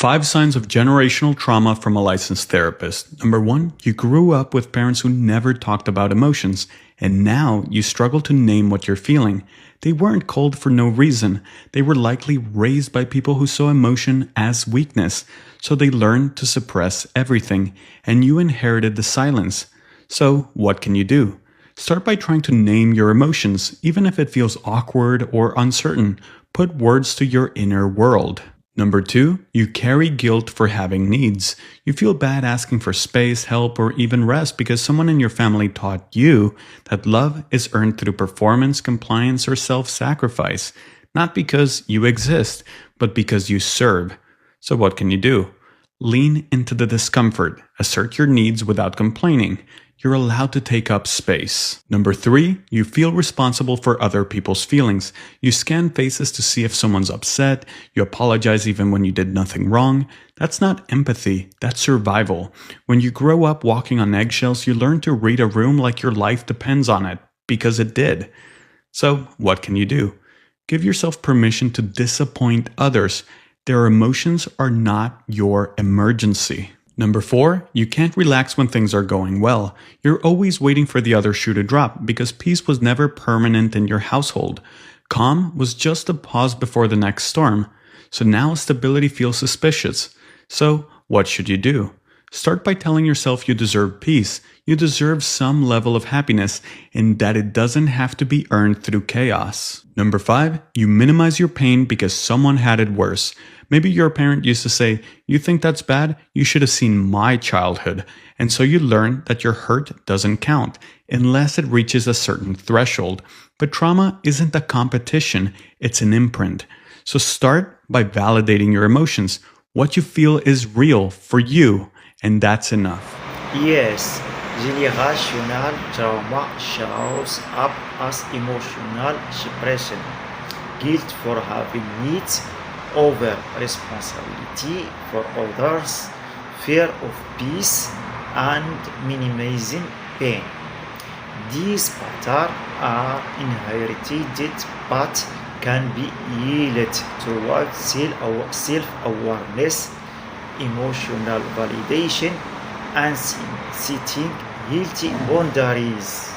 5 signs of generational trauma from a licensed therapist. Number 1, you grew up with parents who never talked about emotions, and now you struggle to name what you're feeling. They weren't cold for no reason. They were likely raised by people who saw emotion as weakness, so they learned to suppress everything, and you inherited the silence. So, what can you do? Start by trying to name your emotions, even if it feels awkward or uncertain. Put words to your inner world. Number 2, you carry guilt for having needs. You feel bad asking for space, help, or even rest because someone in your family taught you that love is earned through performance, compliance, or self-sacrifice. Not because you exist, but because you serve. So what can you do? Lean into the discomfort. Assert your needs without complaining. You're allowed to take up space. Number 3, you feel responsible for other people's feelings. You scan faces to see if someone's upset. You apologize even when you did nothing wrong. That's not empathy, that's survival. When you grow up walking on eggshells, you learn to read a room like your life depends on it, because it did. So, what can you do? Give yourself permission to disappoint others. Their emotions are not your emergency. Number 4, you can't relax when things are going well. You're always waiting for the other shoe to drop because peace was never permanent in your household. Calm was just a pause before the next storm. So now stability feels suspicious. So what should you do? Start by telling yourself you deserve peace. You deserve some level of happiness and that it doesn't have to be earned through chaos. Number 5, you minimize your pain because someone had it worse. Maybe your parent used to say, "You think that's bad? You should have seen my childhood." And so you learn that your hurt doesn't count unless it reaches a certain threshold. But trauma isn't a competition, it's an imprint. So start by validating your emotions. What you feel is real for you, and that's enough. Yes, generational trauma shows up as emotional suppression, guilt for having needs, over responsibility for others, fear of peace, and minimizing pain. These patterns are inherited but can be healed through self-awareness, emotional validation, and setting healthy boundaries.